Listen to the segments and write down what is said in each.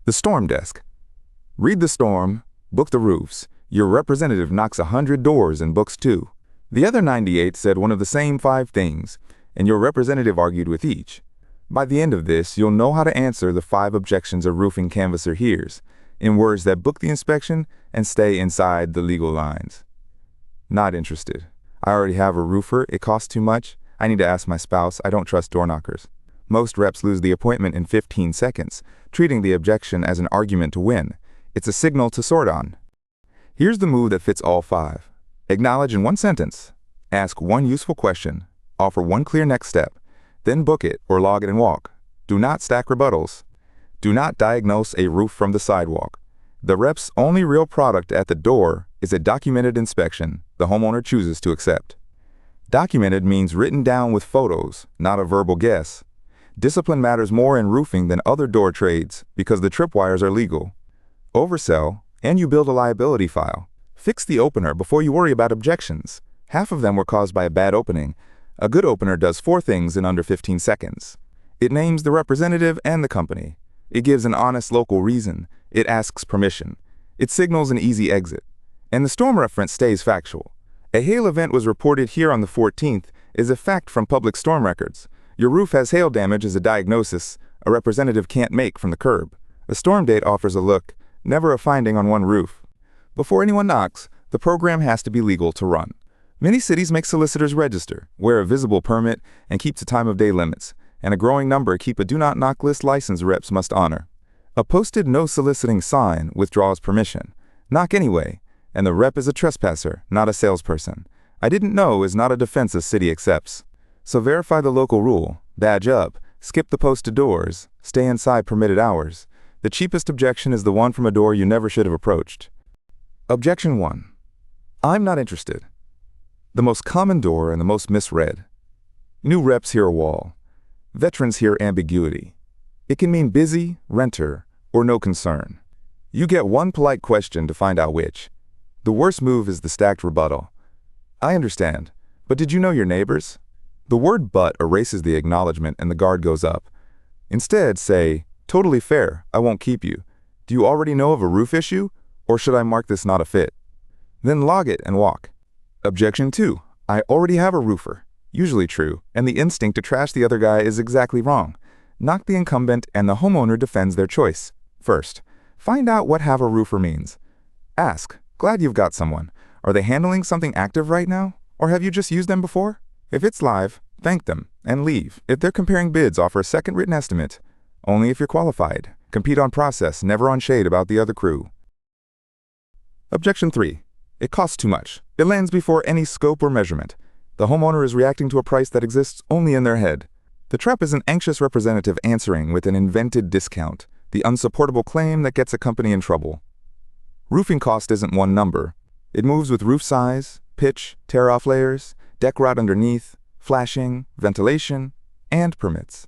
The storm desk. Read the storm, book the roofs. Your representative knocks 100 doors and books 2. The other 98 said one of the same 5 things, and your representative argued with each. By the end of this, you'll know how to answer the 5 objections a roofing canvasser hears, in words that book the inspection and stay inside the legal lines. Not interested. I already have a roofer. It costs too much. I need to ask my spouse. I don't trust door knockers. Most reps lose the appointment in 15 seconds, treating the objection as an argument to win. It's a signal to sort on. Here's the move that fits all 5. Acknowledge in 1 sentence. Ask 1 useful question. Offer 1 clear next step. Then book it or log it and walk. Do not stack rebuttals. Do not diagnose a roof from the sidewalk. The rep's only real product at the door is a documented inspection the homeowner chooses to accept. Documented means written down with photos, not a verbal guess. Discipline matters more in roofing than other door trades because the tripwires are legal. Oversell, and you build a liability file. Fix the opener before you worry about objections. Half of them were caused by a bad opening. A good opener does 4 things in under 15 seconds. It names the representative and the company. It gives an honest local reason. It asks permission. It signals an easy exit. And the storm reference stays factual. A hail event was reported here on the 14th is a fact from public storm records. Your roof has hail damage is a diagnosis a representative can't make from the curb. A storm date offers a look, never a finding on one roof. Before anyone knocks, the program has to be legal to run. Many cities make solicitors register, wear a visible permit, and keep to time of day limits, and a growing number keep a do not knock list license reps must honor. A posted no soliciting sign withdraws permission. Knock anyway, and the rep is a trespasser, not a salesperson. I didn't know is not a defense a city accepts. So verify the local rule, badge up, skip the posted doors, stay inside permitted hours. The cheapest objection is the one from a door you never should have approached. Objection 1. I'm not interested. The most common door and the most misread. New reps hear a wall. Veterans hear ambiguity. It can mean busy, renter, or no concern. You get 1 polite question to find out which. The worst move is the stacked rebuttal. I understand, but did you know your neighbors? The word but erases the acknowledgement and the guard goes up. Instead, say, totally fair, I won't keep you. Do you already know of a roof issue, or should I mark this not a fit? Then log it and walk. Objection 2. I already have a roofer. Usually true, and the instinct to trash the other guy is exactly wrong. Knock the incumbent and the homeowner defends their choice. First, find out what have a roofer means. Ask, glad you've got someone. Are they handling something active right now, or have you just used them before? If it's live, thank them and leave. If they're comparing bids, offer a second written estimate. Only if you're qualified. Compete on process, never on shade about the other crew. Objection 3. It costs too much. It lands before any scope or measurement. The homeowner is reacting to a price that exists only in their head. The trap is an anxious representative answering with an invented discount, the unsupportable claim that gets a company in trouble. Roofing cost isn't one number. It moves with roof size, pitch, tear-off layers, deck rot underneath, flashing, ventilation, and permits.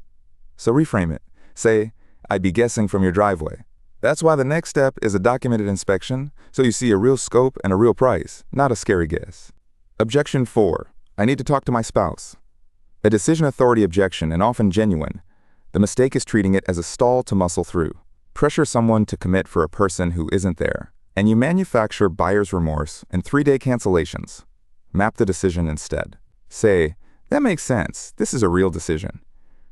So reframe it. Say, I'd be guessing from your driveway. That's why the next step is a documented inspection, so you see a real scope and a real price, not a scary guess. Objection 4. I need to talk to my spouse. A decision authority objection and often genuine. The mistake is treating it as a stall to muscle through. Pressure someone to commit for a person who isn't there, and you manufacture buyer's remorse and 3-day cancellations. Map the decision instead. Say, that makes sense. This is a real decision.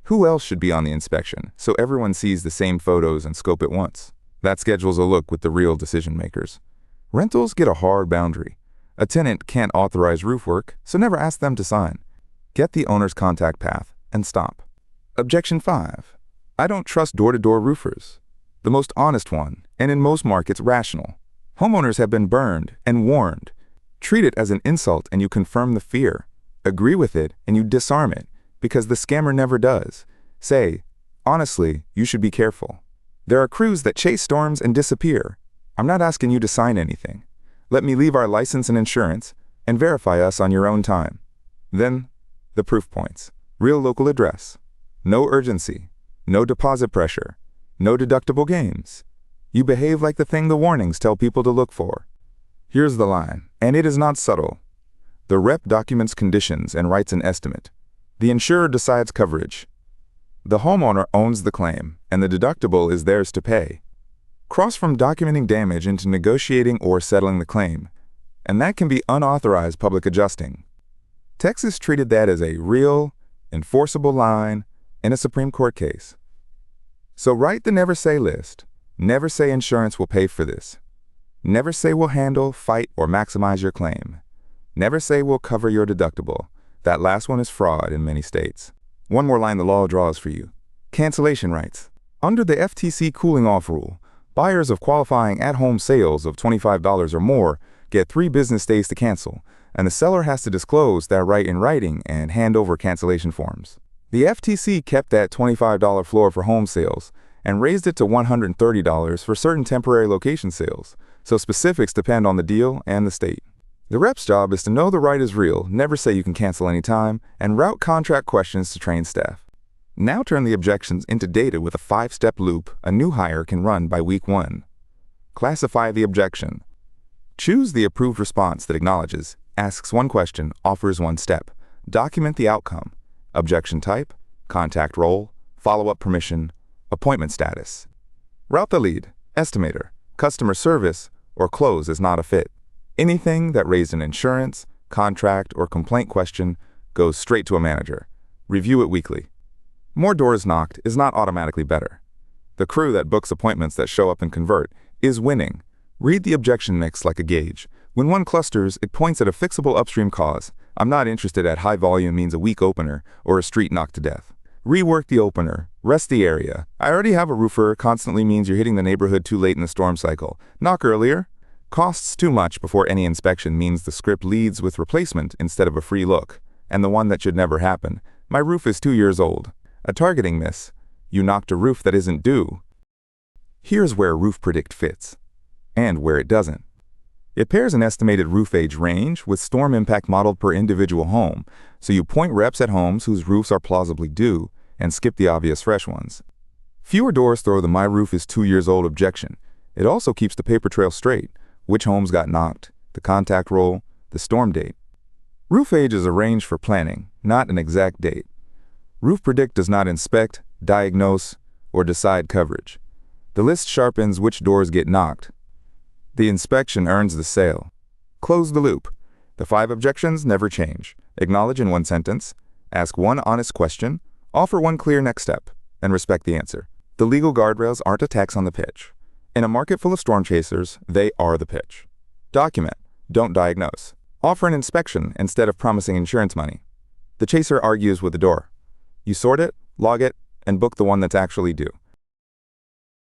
Who else should be on the inspection, so everyone sees the same photos and scope at once? That schedules a look with the real decision makers. Rentals get a hard boundary. A tenant can't authorize roof work, so never ask them to sign. Get the owner's contact path and stop. Objection 5. I don't trust door-to-door roofers. The most honest one, and in most markets rational. Homeowners have been burned and warned. Treat it as an insult and you confirm the fear. Agree with it and you disarm it, because the scammer never does. Say, honestly, you should be careful. There are crews that chase storms and disappear. I'm not asking you to sign anything. Let me leave our license and insurance and verify us on your own time. Then, the proof points. Real local address. No urgency. No deposit pressure. No deductible games. You behave like the thing the warnings tell people to look for. Here's the line, and it is not subtle. The rep documents conditions and writes an estimate. The insurer decides coverage. The homeowner owns the claim, and the deductible is theirs to pay. Cross from documenting damage into negotiating or settling the claim, and that can be unauthorized public adjusting. Texas treated that as a real, enforceable line in a Supreme Court case. So write the never say list. Never say insurance will pay for this. Never say we'll handle, fight, or maximize your claim. Never say we'll cover your deductible. That last one is fraud in many states. One more line the law draws for you. Cancellation rights. Under the FTC Cooling-Off rule, buyers of qualifying at-home sales of $25 or more get 3 business days to cancel, and the seller has to disclose that right in writing and hand over cancellation forms. The FTC kept that $25 floor for home sales and raised it to $130 for certain temporary location sales, so specifics depend on the deal and the state. The rep's job is to know the right is real, never say you can cancel anytime, and route contract questions to trained staff. Now turn the objections into data with a 5-step loop a new hire can run by week 1. Classify the objection. Choose the approved response that acknowledges, asks one question, offers one step. Document the outcome. Objection type, contact role, follow-up permission, appointment status. Route the lead, estimator, customer service, or close is not a fit. Anything that raised an insurance, contract, or complaint question goes straight to a manager. Review it weekly. More doors knocked is not automatically better. The crew that books appointments that show up and convert is winning. Read the objection mix like a gauge. When one clusters, it points at a fixable upstream cause. I'm not interested at high volume means a weak opener or a street knocked to death. Rework the opener. Rest the area. I already have a roofer constantly means you're hitting the neighborhood too late in the storm cycle. Knock earlier. Costs too much before any inspection means the script leads with replacement instead of a free look. And the one that should never happen. My roof is 2 years old. A targeting miss. You knocked a roof that isn't due. Here's where RoofPredict fits. And where it doesn't. It pairs an estimated roof age range with storm impact modeled per individual home, so you point reps at homes whose roofs are plausibly due and skip the obvious fresh ones. Fewer doors throw the my roof is 2 years old objection. It also keeps the paper trail straight, which homes got knocked, the contact roll, the storm date. Roof age is a range for planning, not an exact date. RoofPredict does not inspect, diagnose, or decide coverage. The list sharpens which doors get knocked. The inspection earns the sale. Close the loop. The 5 objections never change. Acknowledge in one sentence, ask one honest question, offer one clear next step, and respect the answer. The legal guardrails aren't a tax on the pitch. In a market full of storm chasers, they are the pitch. Document, don't diagnose. Offer an inspection instead of promising insurance money. The chaser argues with the door. You sort it, log it, and book the one that's actually due.